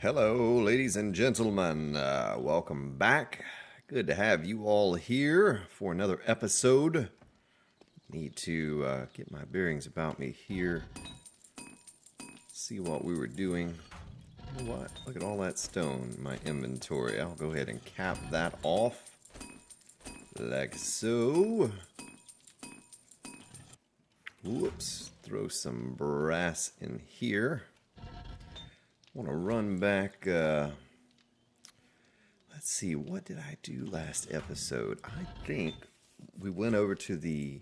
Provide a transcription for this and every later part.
Hello, ladies and gentlemen. Welcome back. Good to have you all here for another episode. Need to get my bearings about me here. See what we were doing. You know what? Look at all that stone in my inventory. I'll go ahead and cap that off. Like so. Whoops. Throw some brass in here. Want to run back. Let's see. What did I do last episode? I think we went over to the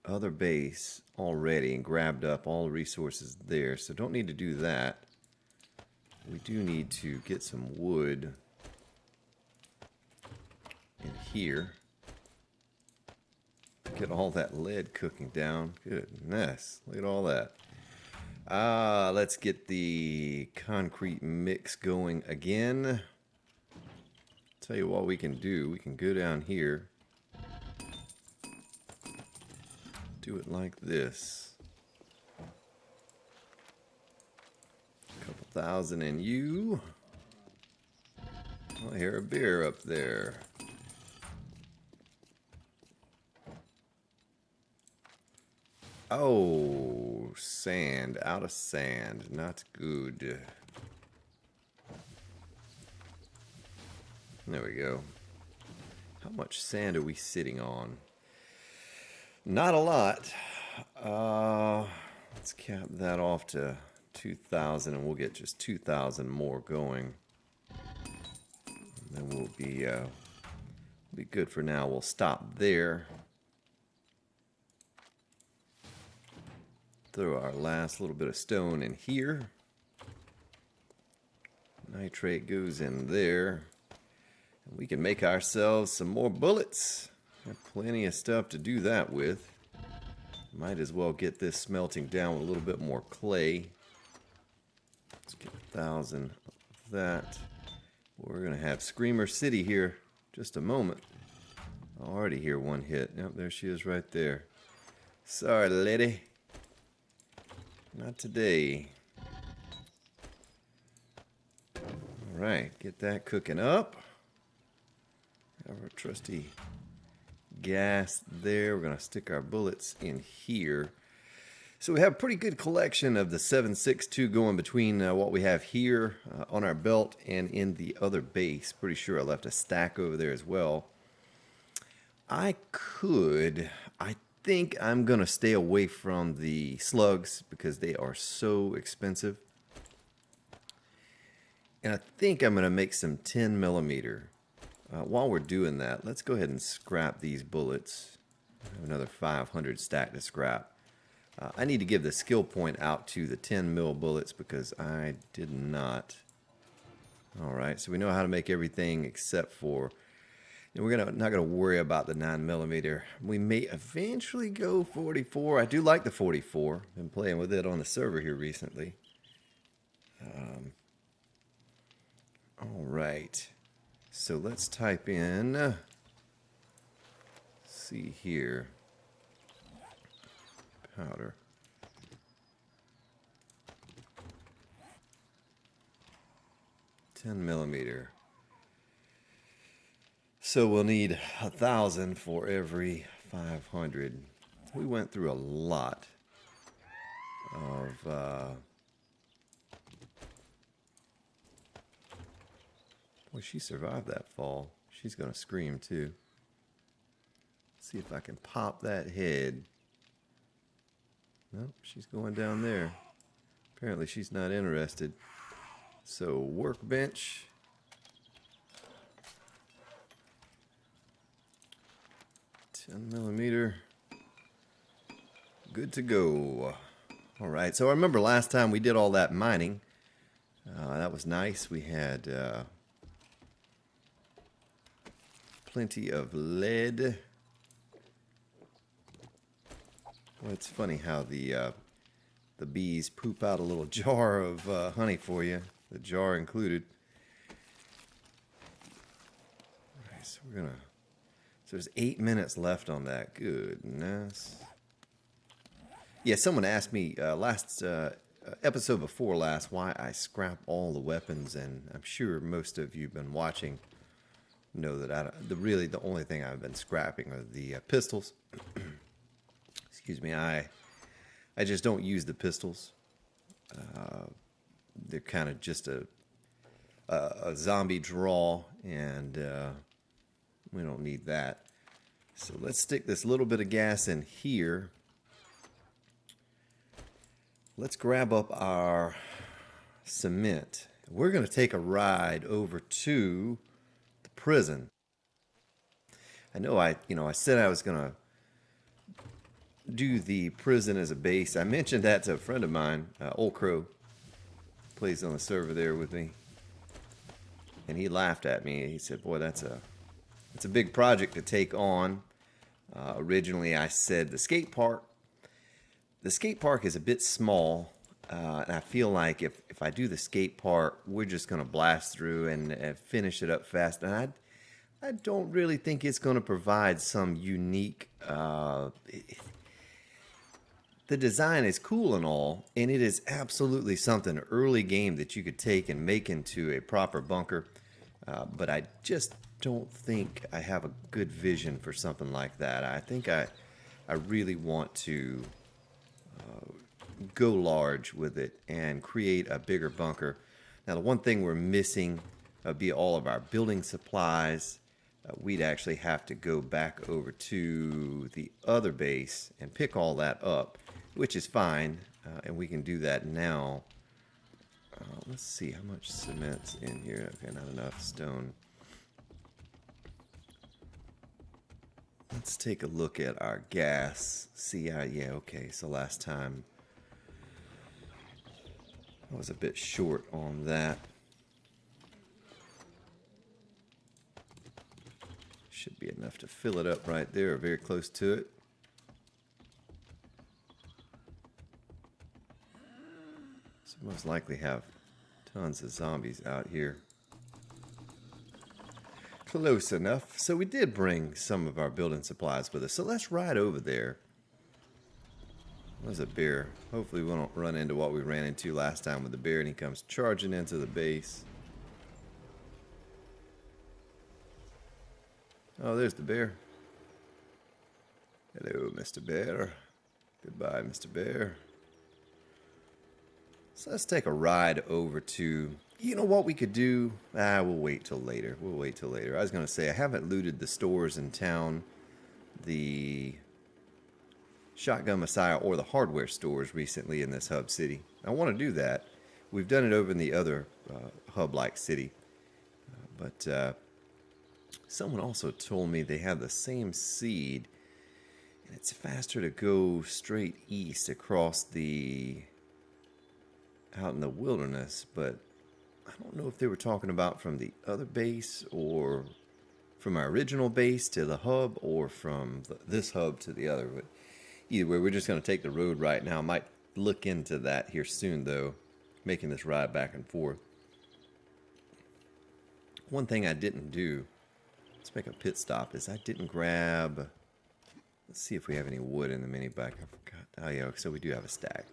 other base already and grabbed up all the resources there. So don't need to do that. We do need to get some wood in here. Get all that lead cooking down. Goodness. Look at all that. Let's get the concrete mix going again. Tell you what we can do. We can go down here. Do it like this. A couple thousand in you. I hear a bear up there. Oh, sand. Out of sand. Not good. There we go. How much sand are we sitting on? Not a lot. Let's cap that off to 2,000 and we'll get just 2,000 more going. And then we'll be good for now. We'll stop there. Throw our last little bit of stone in here. Nitrate goes in there. And we can make ourselves some more bullets. Have plenty of stuff to do that with. Might as well get this smelting down with a little bit more clay. Let's get 1,000 of that. We're going to have Screamer City here just a moment. I already hear one hit. Yep, there she is right there. Sorry, lady. Not today. Alright, get that cooking up. Have our trusty gas there. We're going to stick our bullets in here. So we have a pretty good collection of the 7.62 going between what we have here on our belt and in the other base. Pretty sure I left a stack over there as well. I think I'm going to stay away from the slugs because they are so expensive. And I think I'm going to make some 10 millimeter. While we're doing that, let's go ahead and scrap these bullets. I have another 500 stack to scrap. I need to give the skill point out to the 10 mil bullets because I did not. Alright, so we know how to make everything except for... And we're not gonna worry about the 9 millimeter. We may eventually go 44. I do like the 44. Been playing with it on the server here recently. All right. So let's type in. See here. Powder. $10 millimeter. So we'll need 1,000 for every 500. We went through a lot of boy, she survived that fall. She's gonna scream too. Let's see if I can pop that head. Nope, she's going down there. Apparently she's not interested. So workbench. $10 millimeter. Good to go. Alright, so I remember last time we did all that mining. That was nice. We had plenty of lead. Well, it's funny how the bees poop out a little jar of honey for you. The jar included. Alright, so we're gonna... So there's 8 minutes left on that. Goodness. Yeah, someone asked me last episode before last why I scrap all the weapons, and I'm sure most of you have been watching know that really the only thing I've been scrapping are the pistols. Excuse me, I just don't use the pistols. They're kind of just a zombie draw, and we don't need that. So let's stick this little bit of gas in here. Let's grab up our cement. We're going to take a ride over to the prison. I know I said I was going to do the prison as a base. I mentioned that to a friend of mine, Old Crow, plays on the server there with me, and he laughed at me. He said, "Boy, that's a big project to take on." Originally, I said the skate park. The skate park is a bit small, and I feel like if I do the skate park, we're just going to blast through and finish it up fast. And I don't really think it's going to provide some unique. The design is cool and all, and it is absolutely something early game that you could take and make into a proper bunker. But I just don't think I have a good vision for something like that. I think I really want to go large with it and create a bigger bunker. Now, the one thing we're missing would be all of our building supplies. We'd actually have to go back over to the other base and pick all that up, which is fine, and we can do that now. Let's see how much cement's in here. Okay, not enough stone. Let's take a look at our gas. See, yeah, okay, so last time I was a bit short on that. Should be enough to fill it up right there, or very close to it. So most likely have tons of zombies out here. Close enough. So we did bring some of our building supplies with us. So let's ride over there. There's a bear. Hopefully we won't run into what we ran into last time with the bear and he comes charging into the base. Oh, there's the bear. Hello, Mr. Bear. Goodbye, Mr. Bear. So let's take a ride over to... You know what we could do? We'll wait till later. We'll wait till later. I was going to say, I haven't looted the stores in town. The Shotgun Messiah or the hardware stores recently in this hub city. I want to do that. We've done it over in the other hub-like city. But someone also told me they have the same seed. And it's faster to go straight east across the... out in the wilderness, but I don't know if they were talking about from the other base or from our original base to the hub or from this hub to the other. But either way, we're just going to take the road right now. Might look into that here soon, though, making this ride back and forth. One thing I didn't do, let's make a pit stop, is I didn't grab... Let's see if we have any wood in the mini bike. I forgot. Oh, yeah, so we do have a stack.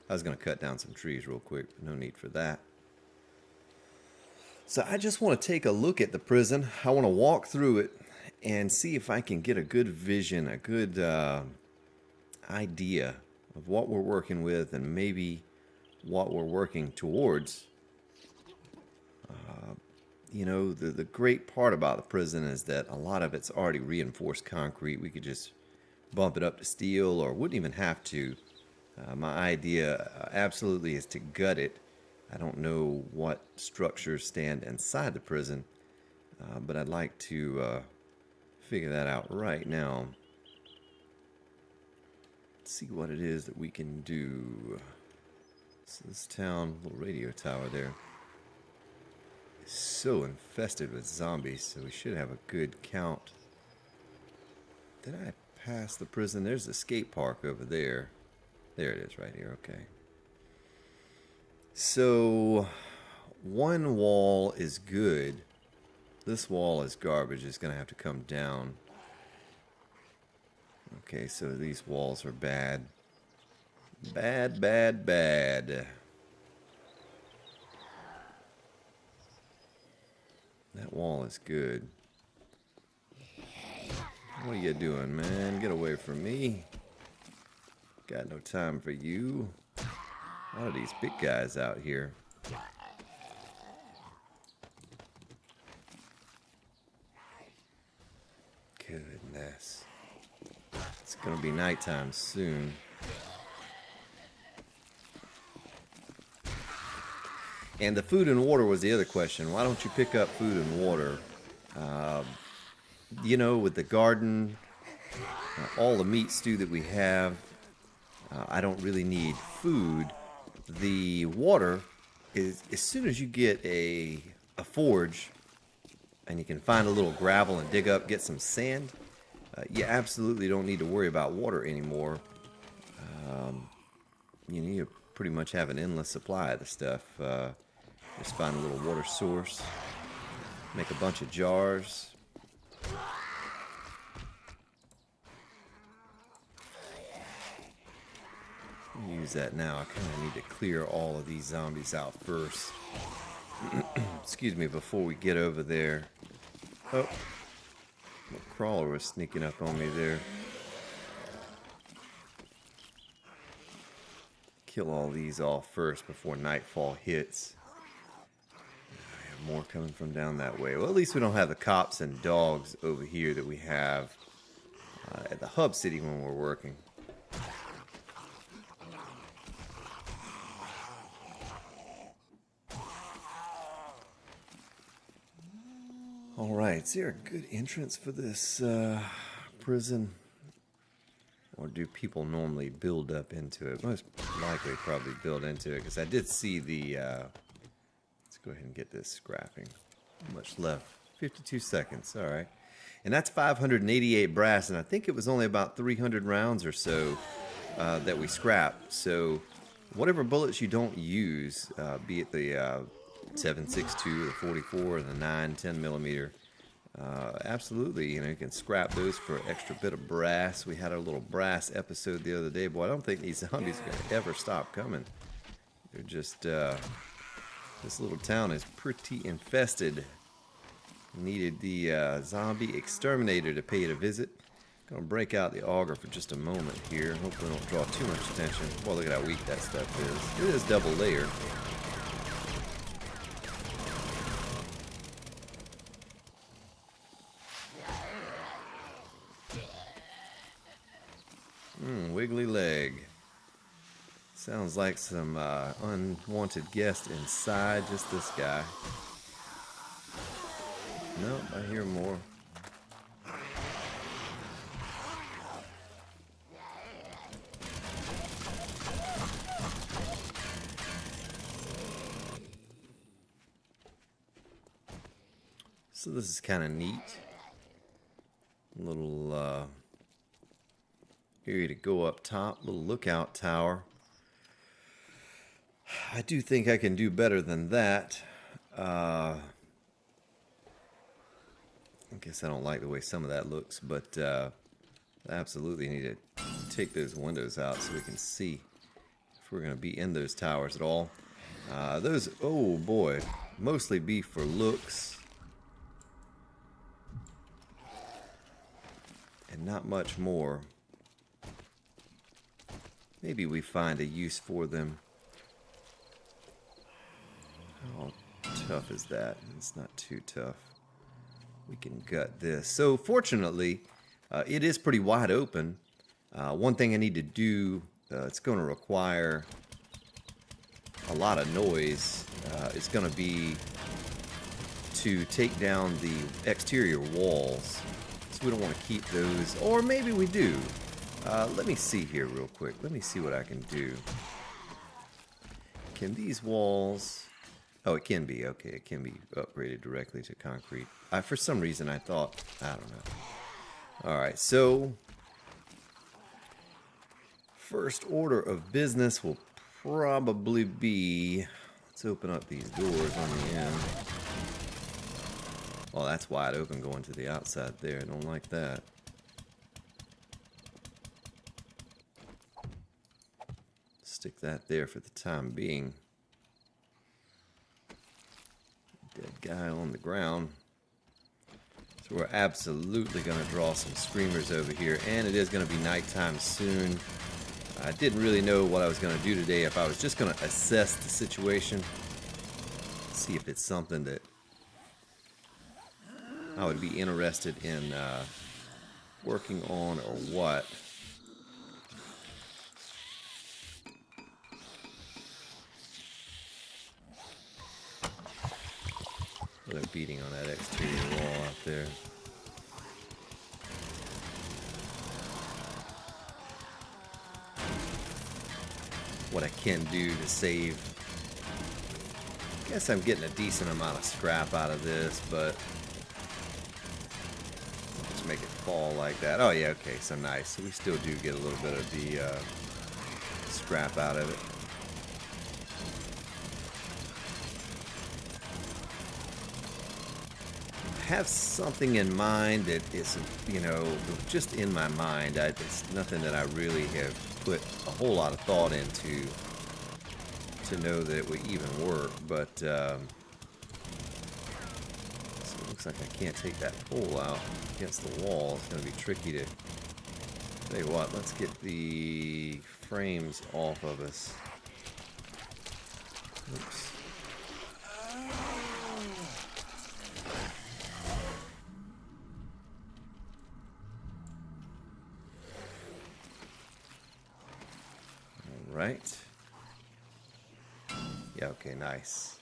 I was going to cut down some trees real quick, but no need for that. So I just want to take a look at the prison. I want to walk through it and see if I can get a good vision, a good idea of what we're working with and maybe what we're working towards. You know, the great part about the prison is that a lot of it's already reinforced concrete. We could just bump it up to steel or wouldn't even have to. My idea absolutely is to gut it. I don't know what structures stand inside the prison, but I'd like to figure that out right now. Let's see what it is that we can do. So this town, little radio tower there, is so infested with zombies, so we should have a good count. Did I pass the prison? There's the skate park over there. There it is right here, okay. So, one wall is good. This wall is garbage. It's going to have to come down. Okay, so these walls are bad. Bad, bad, bad. wall is good. What are you doing, man? Get away from me. Got no time for you. A lot of these big guys out here. Goodness. It's gonna be nighttime soon. And the food and water was the other question. Why don't you pick up food and water? You know, with the garden, all the meat stew that we have, I don't really need food. The water is, as soon as you get a forge and you can find a little gravel and dig up, get some sand, you absolutely don't need to worry about water anymore. You know, you pretty much have an endless supply of the stuff. Just find a little water source, make a bunch of jars. Use that now. I kind of need to clear all of these zombies out first. Excuse me, before we get over there. Oh, a crawler was sneaking up on me there. Kill all these off first before nightfall hits. I have more coming from down that way. Well, at least we don't have the cops and dogs over here that we have at the hub city when we're working. Alright, is there a good entrance for this prison? Or do people normally build up into it? Most likely probably build into it, because I did see the... let's go ahead and get this scrapping. How much left? 52 seconds, alright. And that's 588 brass, and I think it was only about 300 rounds or so that we scrapped. So whatever bullets you don't use, be it the 7.62, the 44, the 9, 10 millimeter. Absolutely, you know, you can scrap those for an extra bit of brass. We had our little brass episode the other day. Boy, I don't think these zombies are going to ever stop coming. They're just, this little town is pretty infested. Needed the zombie exterminator to pay it a visit. Gonna break out the auger for just a moment here. Hopefully don't draw too much attention. Well, look at how weak that stuff is. It is double layer. Wiggly leg. Sounds like some unwanted guest inside. Just this guy. Nope, I hear more. So this is kind of neat. A little area to go up top, little lookout tower. I do think I can do better than that. I guess I don't like the way some of that looks, but I absolutely need to take those windows out so we can see if we're going to be in those towers at all. Those, oh boy, mostly be for looks and not much more. Maybe we find a use for them. How tough is that? It's not too tough. We can gut this. So fortunately, it is pretty wide open. One thing I need to do, it's going to require a lot of noise. It's going to be to take down the exterior walls. So we don't want to keep those, or maybe we do. Let me see here real quick. Let me see what I can do. Can these walls... Oh, it can be. Okay, it can be upgraded directly to concrete. For some reason, I thought... I don't know. Alright, so... First order of business will probably be... Let's open up these doors on the end. Well, that's wide open going to the outside there. I don't like that. Stick that there for the time being. Dead guy on the ground. So we're absolutely going to draw some screamers over here, and it is going to be nighttime soon. I didn't really know what I was going to do today, if I was just going to assess the situation, see if it's something that I would be interested in working on or what. They're beating on that exterior wall out there. What I can do to save. I guess I'm getting a decent amount of scrap out of this, but just make it fall like that. Oh yeah, okay, so nice. So we still do get a little bit of the scrap out of it. Have something in mind that isn't, you know, just in my mind. It's nothing that I really have put a whole lot of thought into to know that it would even work, but so it looks like I can't take that pole out against the wall. It's going to be tricky to. Tell you what, let's get the frames off of us. Oops. Right. Yeah, okay, nice.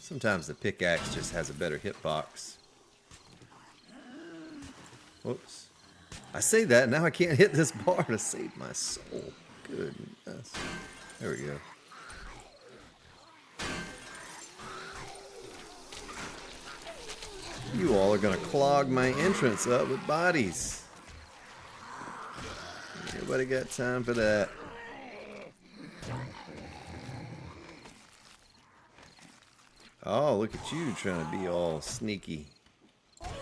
Sometimes the pickaxe just has a better hitbox. Whoops. I say that, now I can't hit this bar to save my soul. Goodness. There we go. You all are going to clog my entrance up with bodies. Nobody got time for that. Oh, look at you trying to be all sneaky. Alright,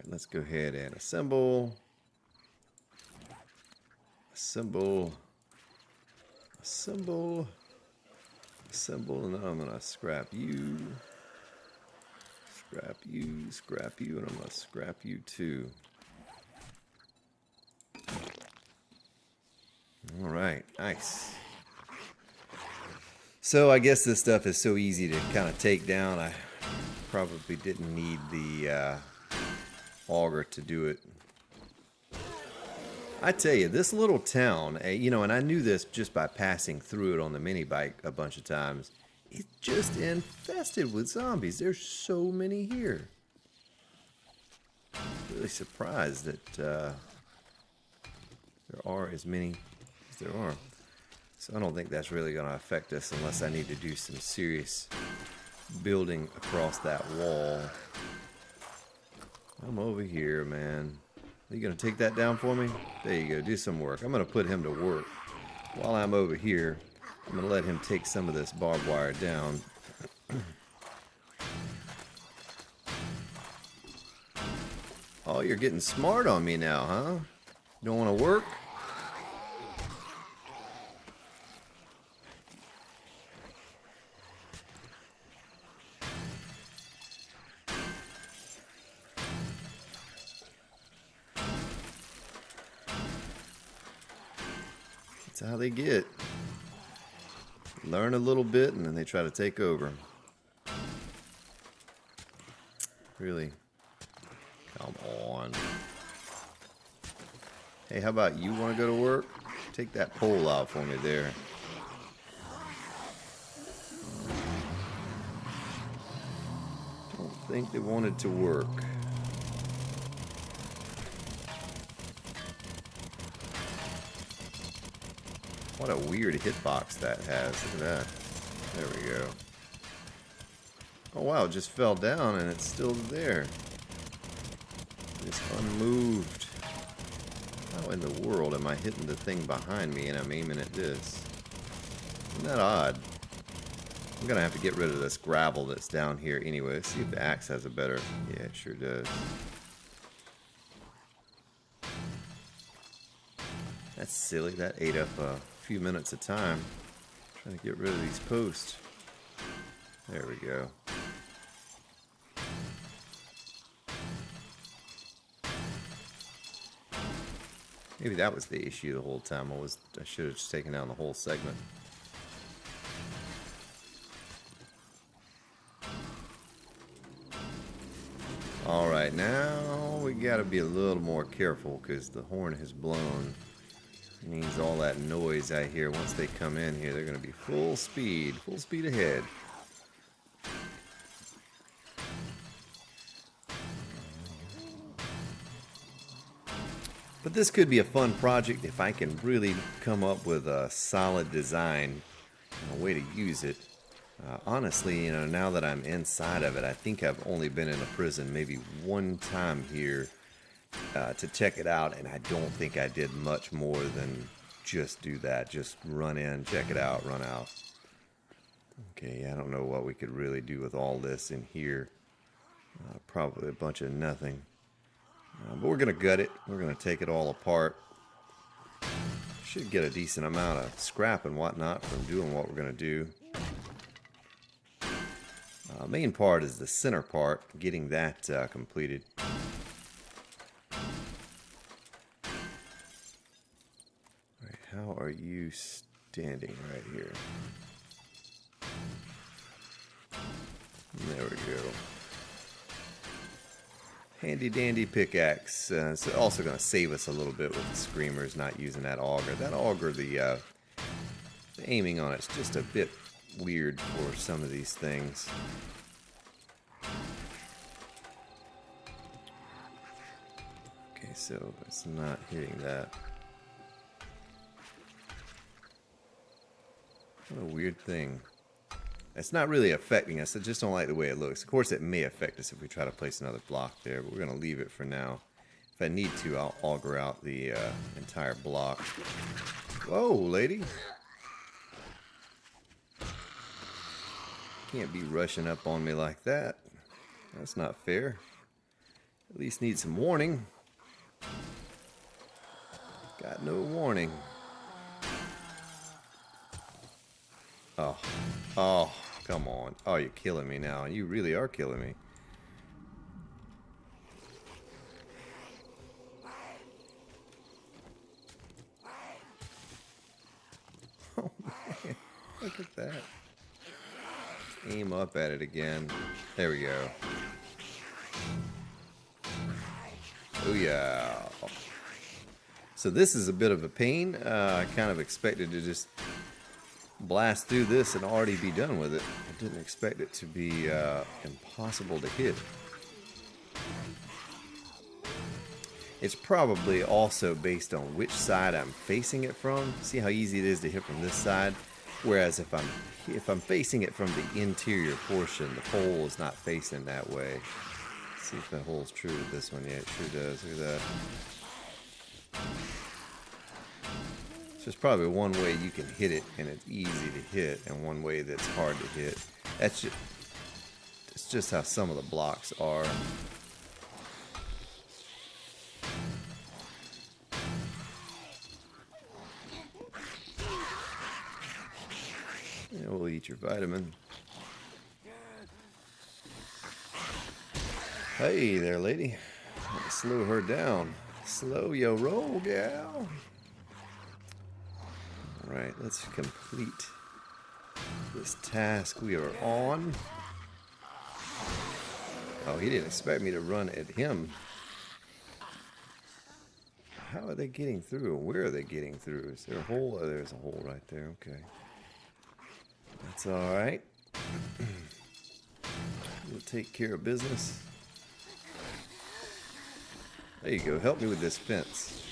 let's go ahead and assemble. Assemble. Assemble. Assemble, and I'm going to scrap you. Scrap you, scrap you, and I'm going to scrap you too. Alright, nice. So I guess this stuff is so easy to kind of take down. I probably didn't need the auger to do it. I tell you, this little town, you know, and I knew this just by passing through it on the mini bike a bunch of times. It's just infested with zombies. There's so many here. Really surprised that there are as many as there are. So I don't think that's really going to affect us unless I need to do some serious building across that wall. I'm over here, man. Are you going to take that down for me? There you go. Do some work. I'm going to put him to work. While I'm over here, I'm going to let him take some of this barbed wire down. Oh, you're getting smart on me now, huh? You don't want to work? That's how they get. Learn a little bit and then they try to take over. Really? Come on. Hey, how about you want to go to work? Take that pole out for me there. Don't think they wanted to work. What a weird hitbox that has. Look at that. There we go. Oh wow, it just fell down and it's still there. It's unmoved. How in the world am I hitting the thing behind me and I'm aiming at this? Isn't that odd? I'm gonna have to get rid of this gravel that's down here anyway. Let's see if the axe has a better... Yeah, it sure does. That's silly. That ate up a few minutes of time. Trying to get rid of these posts. There we go. Maybe that was the issue the whole time. I should have just taken down the whole segment. Alright, now we gotta be a little more careful because the horn has blown. It means all that noise I hear once they come in here, they're gonna be full speed ahead. But this could be a fun project if I can really come up with a solid design and a way to use it. Honestly, you know, now that I'm inside of it, I think I've only been in a prison maybe one time here to check it out, and I don't think I did much more than just do that. Just run in, check it out, run out. Okay, I don't know what we could really do with all this in here. Probably a bunch of nothing. But we're going to gut it. We're going to take it all apart. Should get a decent amount of scrap and whatnot from doing what we're going to do. Main part is the center part, getting that completed. Right, how are you standing right here? There we go. Handy dandy pickaxe. It's also going to save us a little bit with the screamers not using that auger. That auger, the aiming on it's just a bit weird for some of these things. Okay, so it's not hitting that. What a weird thing. It's not really affecting us. I just don't like the way it looks. Of course, it may affect us if we try to place another block there, but we're going to leave it for now. If I need to, I'll auger out the entire block. Whoa, lady. Can't be rushing up on me like that. That's not fair. At least need some warning. Got no warning. Oh. Oh, come on. Oh, you're killing me now. You really are killing me. Oh, man. Look at that. Aim up at it again. There we go. Oh yeah. So this is a bit of a pain. I kind of expected to just blast through this and already be done with it. I didn't expect it to be impossible to hit. It's probably also based on which side I'm facing it from. See how easy it is to hit from this side? Whereas if I'm facing it from the interior portion, the hole is not facing that way. Let's see if that hole's true with this one. Yeah, it sure does. Look at that. So there's probably one way you can hit it and it's easy to hit, and one way that's hard to hit. It's just how some of the blocks are. Yeah, we'll eat your vitamin. Hey there, lady. Slow her down. Slow your roll, gal. Alright, let's complete this task we are on. Oh, he didn't expect me to run at him. How are they getting through? Where are they getting through? Is there a hole? Oh, there's a hole right there. Okay. That's alright. We'll take care of business. There you go. Help me with this fence.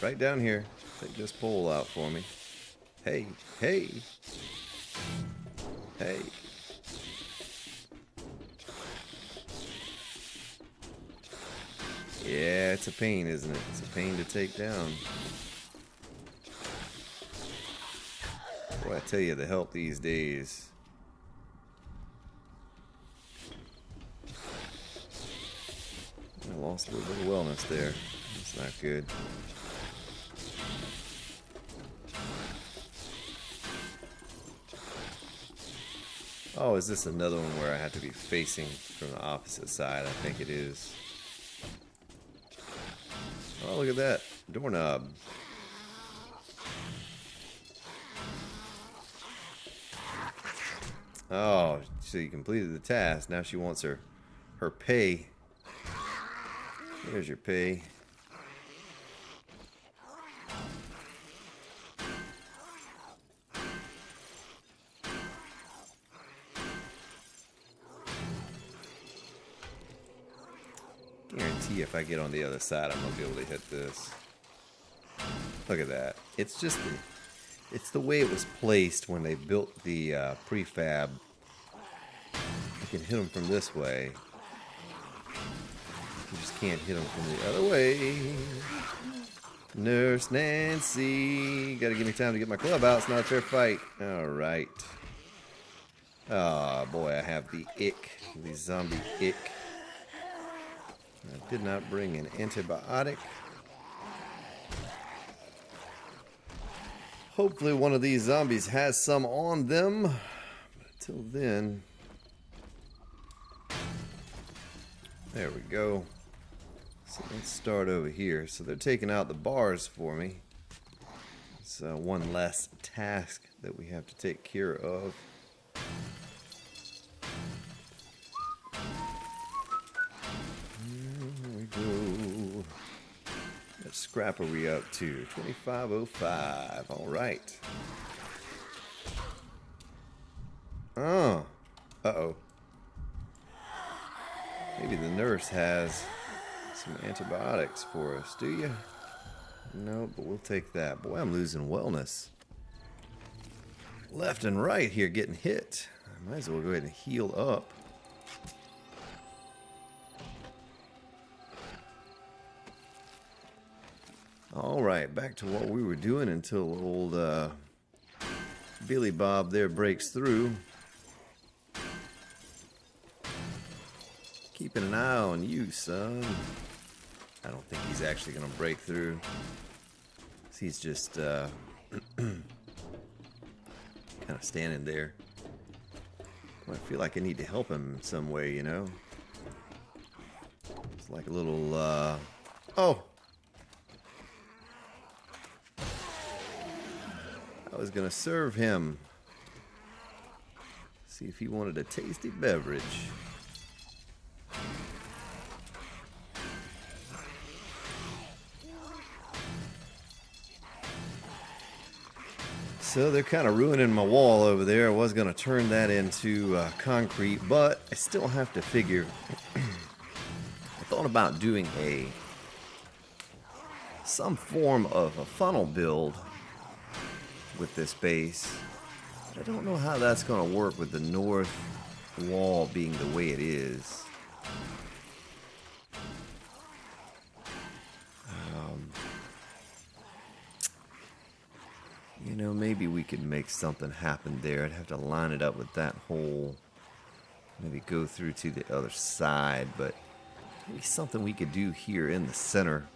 Right down here. Take this pole out for me. Hey, hey, hey. Yeah, it's a pain, isn't it? It's a pain to take down. Boy, I tell you, the help these days. I lost a little bit of wellness there. That's not good. Oh, is this another one where I have to be facing from the opposite side? I think it is. Oh, look at that. Doorknob. Oh, so you completed the task. Now she wants her pay. Here's your pay. Guarantee if I get on the other side, I'm gonna be able to hit this. Look at that. It's just it's the way it was placed when they built the prefab. You can hit them from this way. You just can't hit them from the other way. Nurse Nancy. Gotta give me time to get my club out. It's not a fair fight. Alright. Oh boy, I have the ick. The zombie ick. I did not bring an antibiotic. Hopefully one of these zombies has some on them. But until then... There we go. So let's start over here. So they're taking out the bars for me. It's one less task that we have to take care of. Here we go. What scrap are we up to? 2505. Alright. Oh. Uh-oh. Maybe the nurse has some antibiotics for us, do you? No, but we'll take that. Boy, I'm losing wellness. Left and right here getting hit. I might as well go ahead and heal up. Alright, back to what we were doing until old Billy Bob there breaks through. Keeping an eye on you, son. I don't think he's actually going to break through. He's just kind of standing there. I feel like I need to help him in some way, you know? It's like a little, oh! I was going to serve him. See if he wanted a tasty beverage. So they're kind of ruining my wall over there. I was going to turn that into concrete, but I still have to figure. I thought about doing some form of a funnel build with this base. But I don't know how that's going to work with the north wall being the way it is. You know, maybe we could make something happen there. I'd have to line it up with that hole. Maybe go through to the other side, but maybe something we could do here in the center.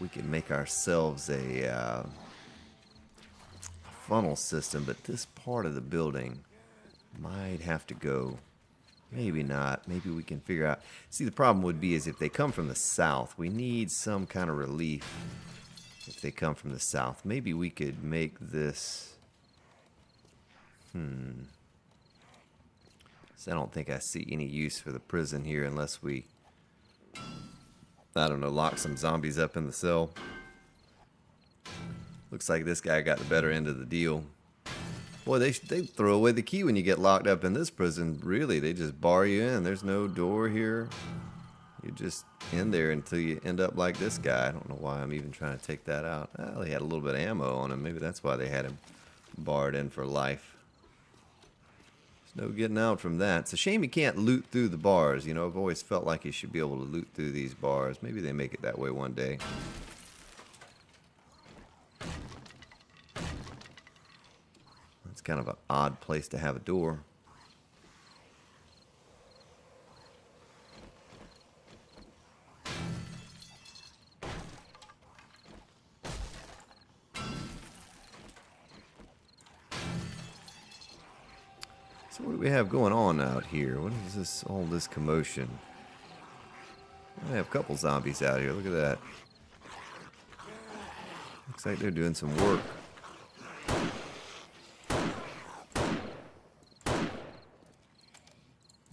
We could make ourselves a funnel system, but this part of the building might have to go. Maybe not. Maybe we can figure out. See, the problem would be is if they come from the south, we need some kind of relief. If they come from the south, maybe we could make this. So I don't think I see any use for the prison here unless we, I don't know, lock some zombies up in the cell. Looks like this guy got the better end of the deal. Boy, they throw away the key when you get locked up in this prison. Really, they just bar you in. There's no door here. You're just in there until you end up like this guy. I don't know why I'm even trying to take that out. Well, he had a little bit of ammo on him. Maybe that's why they had him barred in for life. There's no getting out from that. It's a shame you can't loot through the bars. You know, I've always felt like you should be able to loot through these bars. Maybe they make it that way one day. That's kind of an odd place to have a door. So what do we have going on out here? What is this, all this commotion? I have a couple zombies out here. Look at that. Looks like they're doing some work.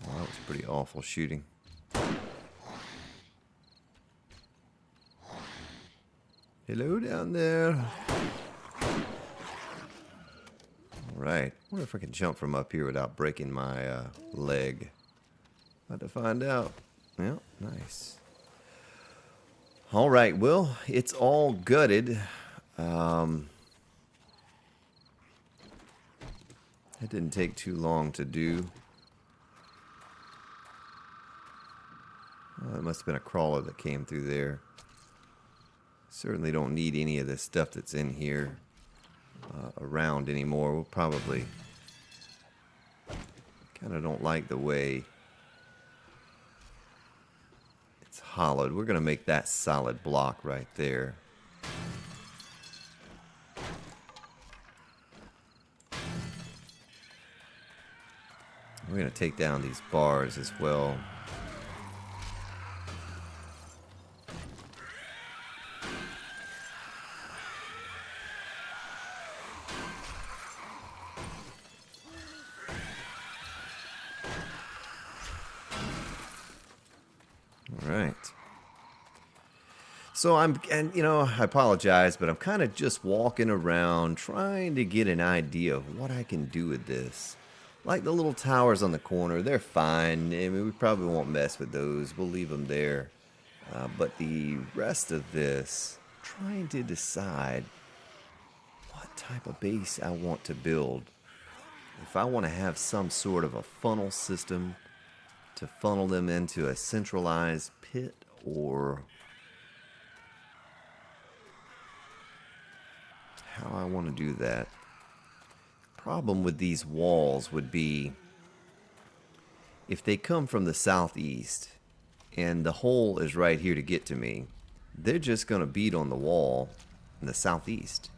Well, that was pretty awful shooting. Hello down there. Alright. I wonder if I can jump from up here without breaking my leg. About to find out. Yeah, nice. Alright, well, it's all gutted. It didn't take too long to do. It must have been a crawler that came through there. Certainly don't need any of this stuff that's in here around anymore. We'll probably kind of don't like the way it's hollowed. We're going to make that solid block right there. We're going to take down these bars as well. Alright. So I apologize, but I'm kind of just walking around trying to get an idea of what I can do with this. Like the little towers on the corner, they're fine. I mean, we probably won't mess with those. We'll leave them there. But the rest of this, trying to decide what type of base I want to build. If I want to have some sort of a funnel system to funnel them into a centralized pit, or how I want to do that. Problem with these walls would be if they come from the southeast and the hole is right here to get to me, they're just going to beat on the wall in the southeast.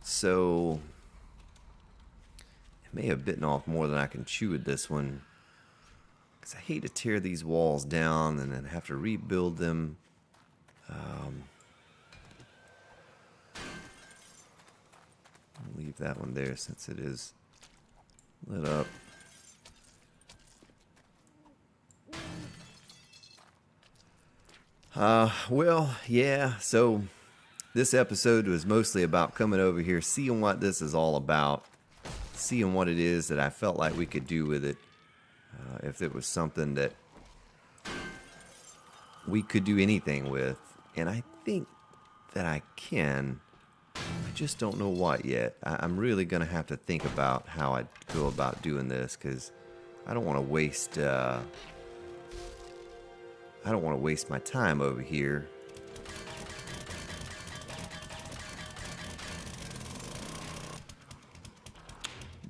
So I may have bitten off more than I can chew with this one, because I hate to tear these walls down and then have to rebuild them. I'll leave that one there since it is lit up. Well, yeah, so this episode was mostly about coming over here, seeing what this is all about, seeing what it is that I felt like we could do with it. If it was something that we could do anything with. And I think that I can. I just don't know what yet. I'm really going to have to think about how I go about doing this, because I don't want to waste my time over here.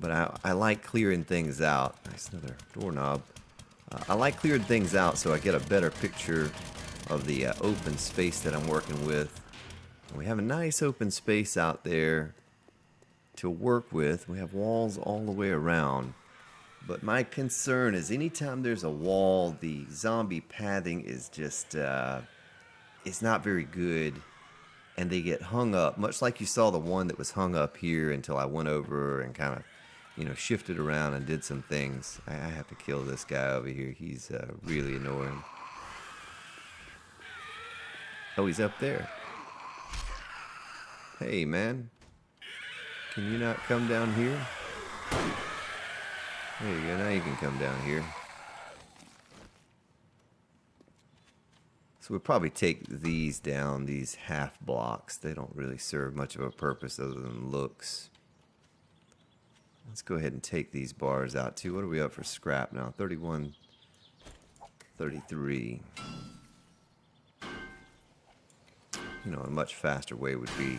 But I like clearing things out. Nice, another doorknob. I like clearing things out so I get a better picture of the open space that I'm working with. We have a nice open space out there to work with. We have walls all the way around. But my concern is anytime there's a wall, the zombie pathing is just, it's not very good. And they get hung up, much like you saw the one that was hung up here until I went over and kind of, shifted around and did some things. I have to kill this guy over here. He's really annoying. Oh, he's up there. Hey, man. Can you not come down here? There you go. Now you can come down here. So we'll probably take these down, these half blocks. They don't really serve much of a purpose other than looks. Let's go ahead and take these bars out too. What are we up for scrap now? 31, 33. A much faster way would be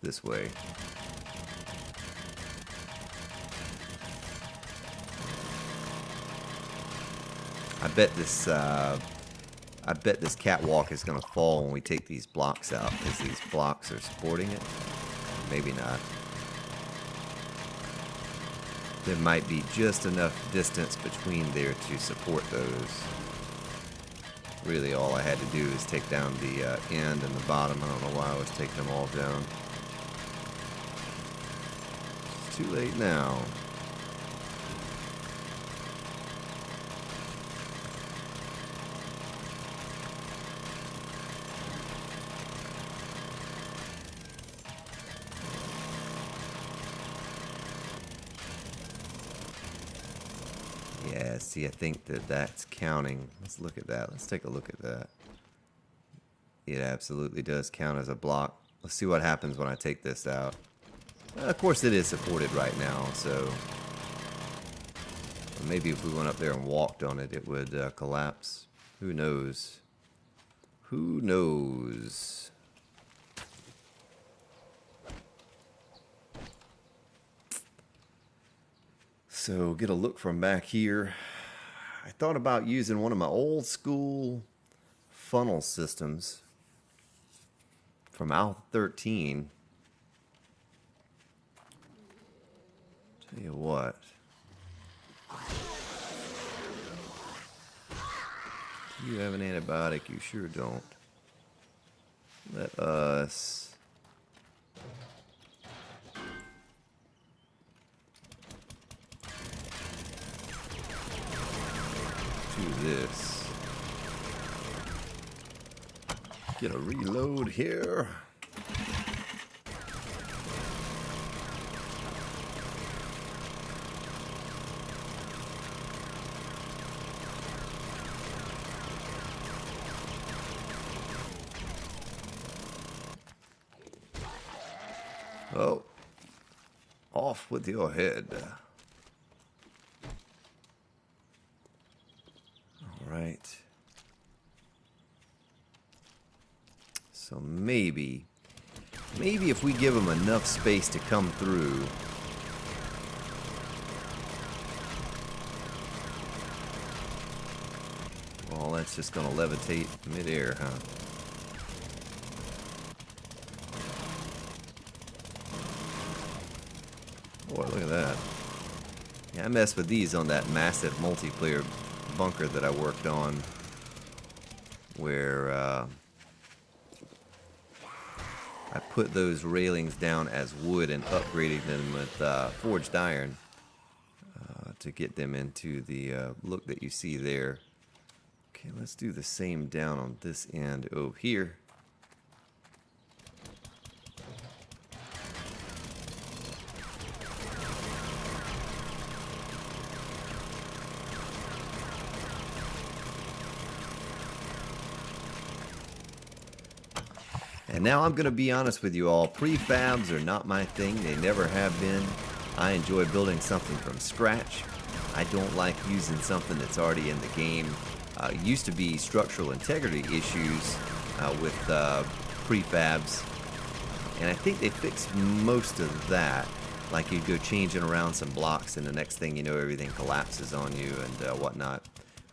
this way. I bet this catwalk is going to fall when we take these blocks out, because these blocks are supporting it. Maybe not. there might be just enough distance between there to support those. Really, all I had to do is take down the end and the bottom. I don't know why I was taking them all down. It's too late now. Yeah, see, I think that that's counting. Let's look at that. Let's take a look at that. It absolutely does count as a block. Let's see what happens when I take this out. Of course, it is supported right now, so maybe if we went up there and walked on it, it would collapse. Who knows? Who knows? So get a look from back here. I thought about using one of my old school funnel systems from Alpha 13. Tell you what. Do you have an antibiotic? You sure don't. Let us do this. Get a reload here. Oh, off with your head. All right. So maybe if we give them enough space to come through. Well, that's just going to levitate midair, huh? Boy, look at that. Yeah, I messed with these on that massive multiplayer bunker that I worked on, where I put those railings down as wood and upgraded them with forged iron to get them into the look that you see there. Okay, let's do the same down on this end over here. And now I'm going to be honest with you all, prefabs are not my thing. They never have been. I enjoy building something from scratch. I don't like using something that's already in the game. Used to be structural integrity issues with prefabs, and I think they fixed most of that. Like you'd go changing around some blocks, and the next thing you know, everything collapses on you and whatnot.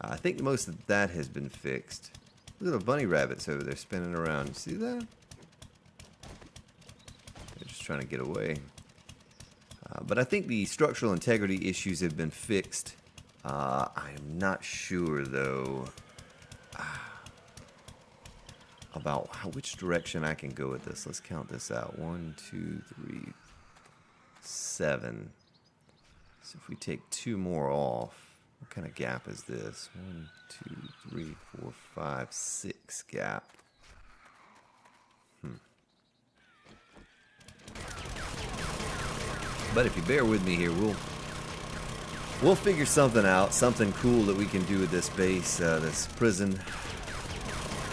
I think most of that has been fixed. Look at the bunny rabbits over there spinning around. You see that? They're just trying to get away. But I think the structural integrity issues have been fixed. I am not sure, though, about which direction I can go with this. Let's count this out. 1, 2, 3, 7. So if we take 2 more off, what kind of gap is this? 1, 2, 3, 4, 5, 6 gap. But if you bear with me here, we'll figure something out, something cool that we can do with this base, this prison.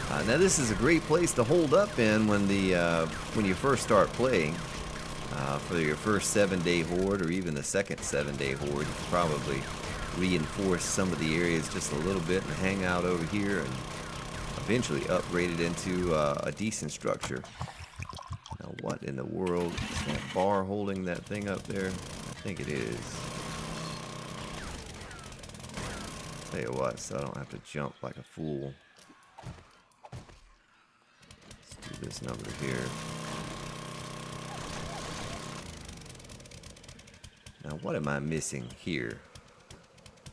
Now this is a great place to hold up in when you first start playing. For your first 7-day horde, or even the second 7-day horde, you can probably reinforce some of the areas just a little bit and hang out over here, and eventually upgrade it into a decent structure. Now, what in the world is that bar holding that thing up there? I think it is. Tell you what, so I don't have to jump like a fool. Let's do this number here. Now, what am I missing here?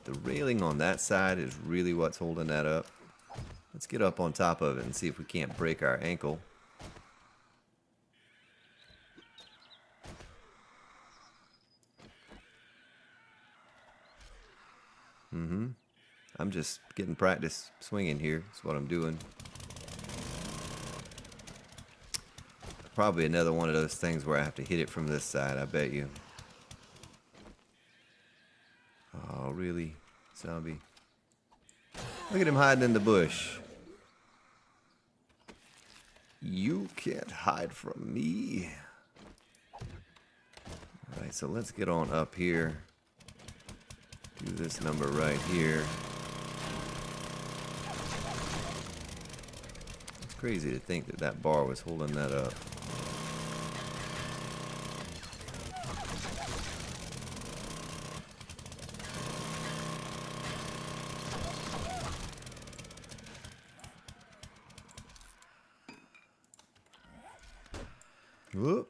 The railing on that side is really what's holding that up. Let's get up on top of it and see if we can't break our ankle. I'm just getting practice swinging here. That's what I'm doing. Probably another one of those things where I have to hit it from this side, I bet you. Oh, really? Zombie. Look at him hiding in the bush. You can't hide from me. Alright, so let's get on up here. Do this number right here. It's crazy to think that that bar was holding that up. Whoop.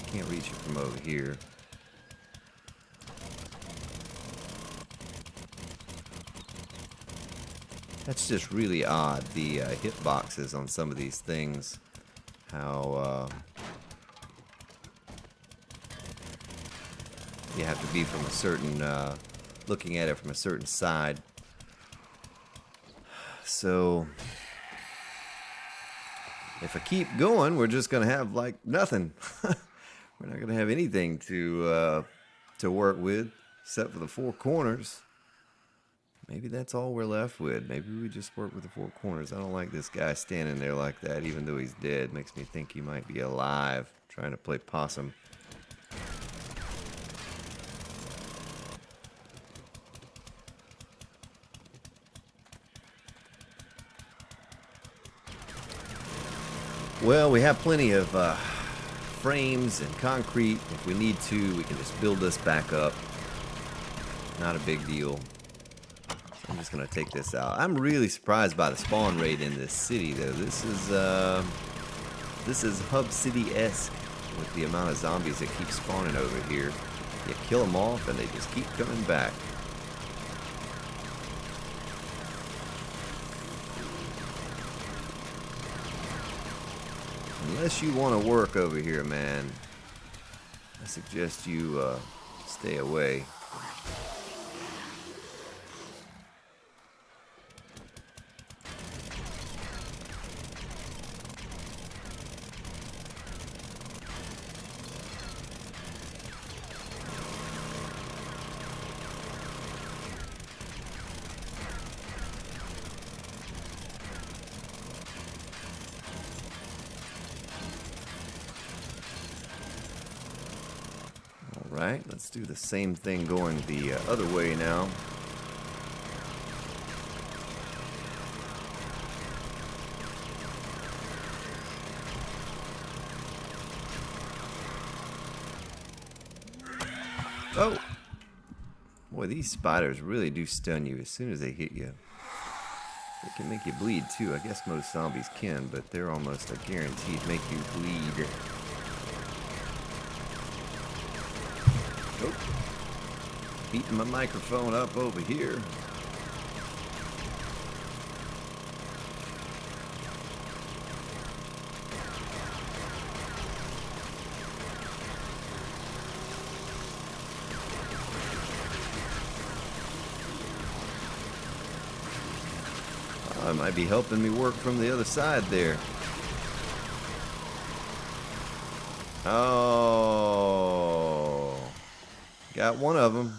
Can't reach it from over here. That's just really odd, the hitboxes on some of these things. How you have to be from a certain, looking at it from a certain side. So, if I keep going, we're just going to have, like, nothing. We're not going to have anything to work with, except for the four corners. Maybe that's all we're left with. Maybe we just work with the four corners. I don't like this guy standing there like that, even though he's dead. Makes me think he might be alive, trying to play possum. Well, we have plenty of frames and concrete. If we need to, we can just build this back up. Not a big deal. So I'm just going to take this out. I'm really surprised by the spawn rate in this city, though. This is Hub City-esque with the amount of zombies that keep spawning over here. You kill them off and they just keep coming back. Unless you want to work over here, man, I suggest you stay away. Right, let's do the same thing going the other way now. Oh! Boy, these spiders really do stun you as soon as they hit you. They can make you bleed too. I guess most zombies can, but they're almost a guaranteed make you bleed. Oh, beating my microphone up over here. Oh, it might be helping me work from the other side there. Oh. Got one of them.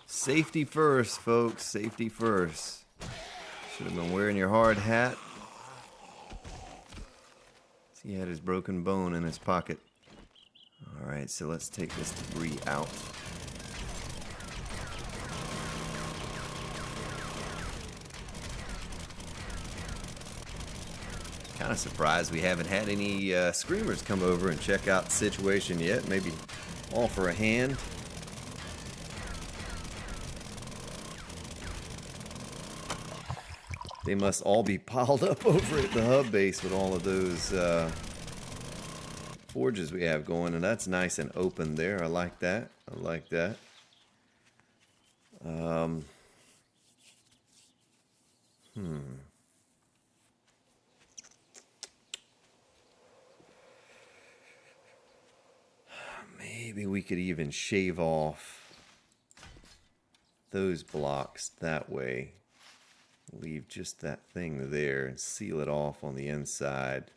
Safety first, folks. Safety first. Should have been wearing your hard hat. See, he had his broken bone in his pocket. Alright, so let's take this debris out. Kind of surprised we haven't had any screamers come over and check out the situation yet. Maybe offer a hand. They must all be piled up over at the hub base with all of those forges we have going, and that's nice and open there. I like that. I like that. Maybe we could even shave off those blocks that way. Leave just that thing there and seal it off on the inside.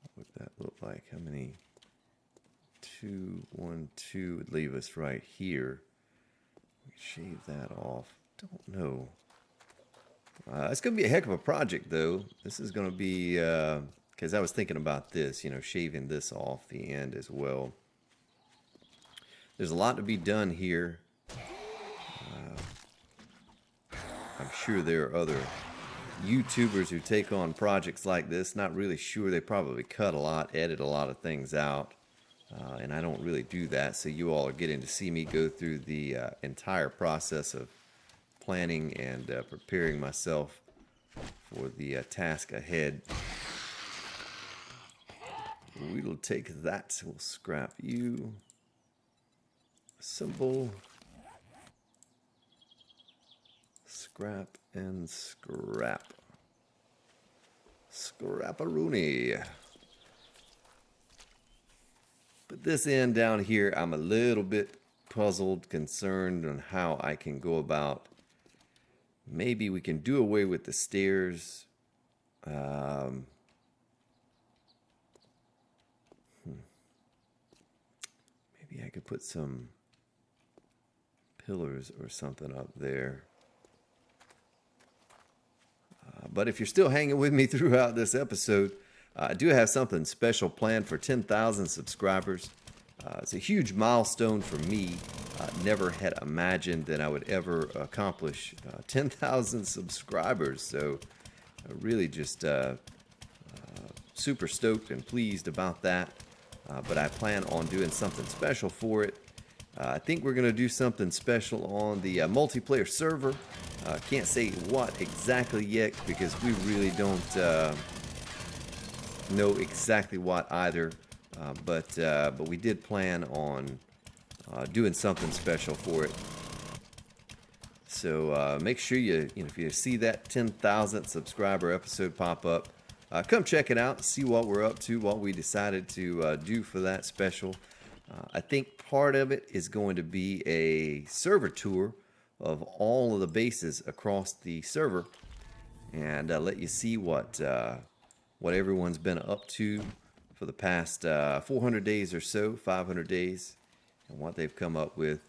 What would that look like? How many? 2, 1, 2 would leave us right here. Shave that off. Don't know. It's going to be a heck of a project, though. This is going to be, because I was thinking about this, you know, shaving this off the end as well. There's a lot to be done here. I'm sure there are other YouTubers who take on projects like this. Not really sure. They probably cut a lot, edit a lot of things out. And I don't really do that. So you all are getting to see me go through the entire process of planning and preparing myself for the task ahead. We'll take that. We'll scrap you. Symbol. Scrap and scrap. Scrap-a-rooney. But this end down here, I'm a little bit puzzled, concerned on how I can go about. Maybe we can do away with the stairs. Maybe I could put some pillars or something up there. But if you're still hanging with me throughout this episode, I do have something special planned for 10,000 subscribers. It's a huge milestone for me. Never had imagined that I would ever accomplish 10,000 subscribers. So really just super stoked and pleased about that. But I plan on doing something special for it. I think we're going to do something special on the multiplayer server. Can't say what exactly yet because we really don't know exactly what either. But we did plan on doing something special for it. So make sure if you see that 10,000 subscriber episode pop up, come check it out, see what we're up to, what we decided to do for that special. I think part of it is going to be a server tour of all of the bases across the server, and let you see what everyone's been up to for the past 400 days or so, 500 days, and what they've come up with.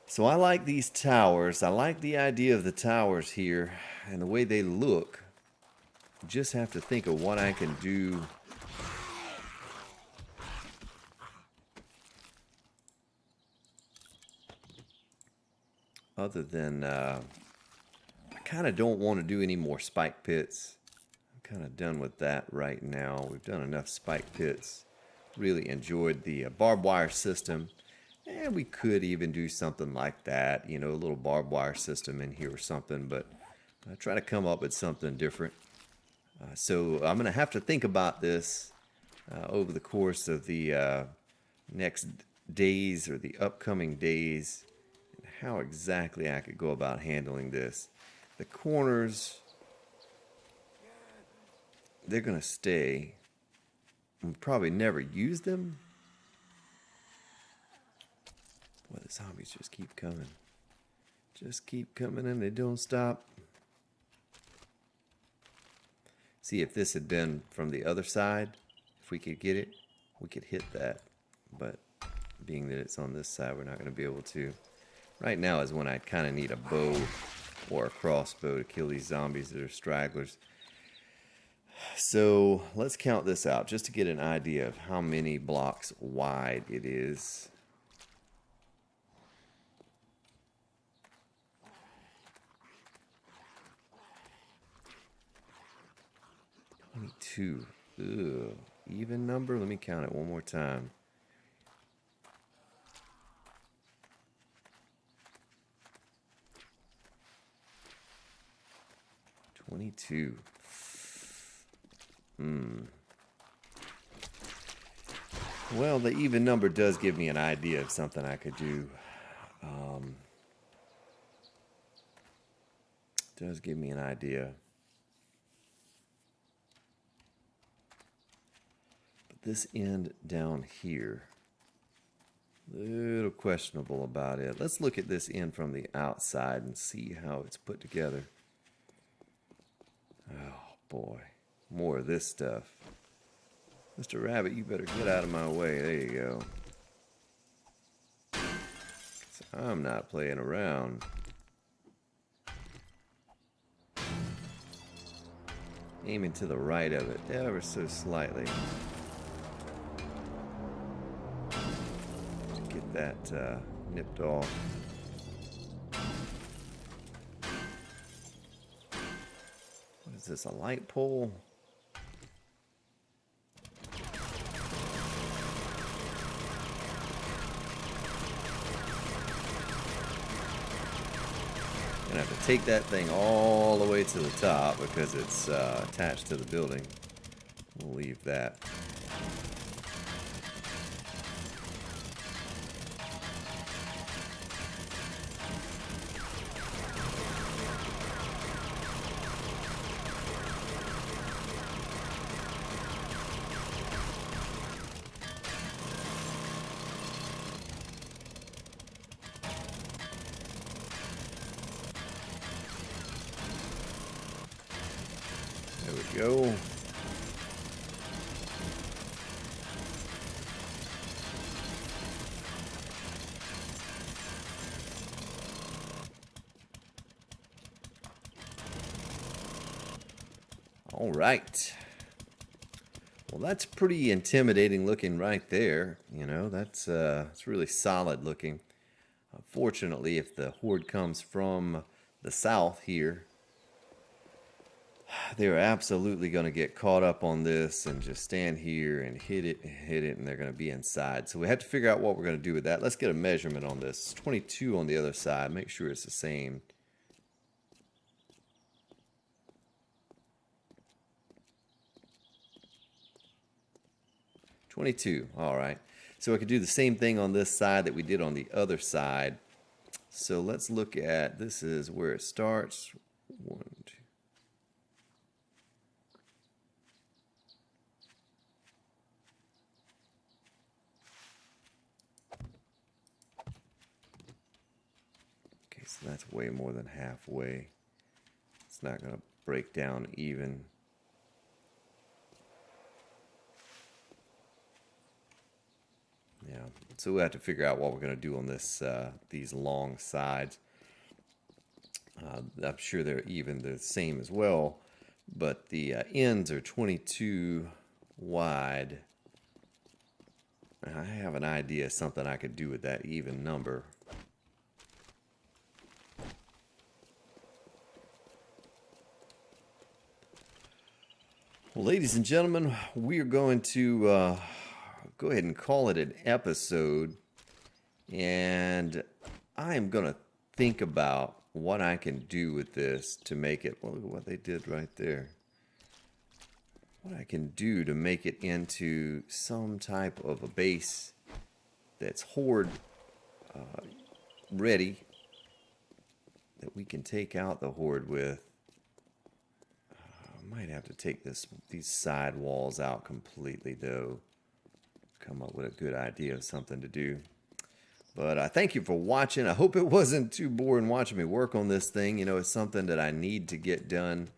So I like these towers. I like the idea of the towers here and the way they look. Just have to think of what I can do other than I kind of don't want to do any more spike pits. I'm kind of done with that right now. We've done enough spike pits. Really enjoyed the barbed wire system. And we could even do something like that, you know, a little barbed wire system in here or something, but I try to come up with something different. So I'm going to have to think about this over the course of the next days or the upcoming days, and how exactly I could go about handling this. The corners, they're going to stay. We'll probably never use them. Boy, the zombies just keep coming. Just keep coming and they don't stop. See, if this had been from the other side, if we could get it, we could hit that. But being that it's on this side, we're not going to be able to. Right now is when I kind of need a bow or a crossbow to kill these zombies that are stragglers. So let's count this out just to get an idea of how many blocks wide it is. 22. Ugh. Even number? Let me count it one more time. 22. Well, the even number does give me an idea of something I could do. Does give me an idea. But this end down here, a little questionable about it. Let's look at this end from the outside and see how it's put together. Oh boy, more of this stuff. Mr. Rabbit, you better get out of my way. There you go. 'Cause I'm not playing around. Aiming to the right of it, ever so slightly. To get that nipped off. What is this, a light pole? Gonna have to take that thing all the way to the top because it's attached to the building. We'll leave that. There we go. All right. Well, that's pretty intimidating looking right there. You know, that's it's really solid looking. Fortunately, if the horde comes from the south here, they're absolutely going to get caught up on this and just stand here and hit it, and they're going to be inside. So we have to figure out what we're going to do with that. Let's get a measurement on this. 22 on the other side. Make sure it's the same. $22. All right. So I could do the same thing on this side that we did on the other side. So let's look at, this is where it starts. 1, 2. Okay, so that's way more than halfway. It's not going to break down even. Yeah, so we'll have to figure out what we're going to do on this these long sides. I'm sure they're even the same as well, but the ends are 22 wide. I have an idea of something I could do with that even number. Well, ladies and gentlemen, we are going to go ahead and call it an episode, and I am going to think about what I can do with this to make it, well, look at what they did right there. What I can do to make it into some type of a base that's horde ready, that we can take out the horde with. I might have to take these side walls out completely though. Come up with a good idea of something to do. But I thank you for watching. I hope it wasn't too boring watching me work on this thing. You know, it's something that I need to get done.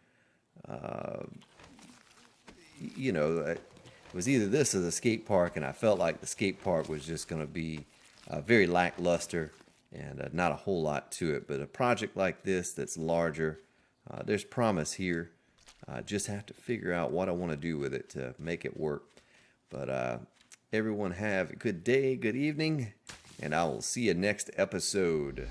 You know, it was either this or the skate park, and I felt like the skate park was just going to be very lackluster and not a whole lot to it. But a project like this that's larger, there's promise here. I just have to figure out what I want to do with it to make it work. But everyone have a good day, good evening, and I will see you next episode.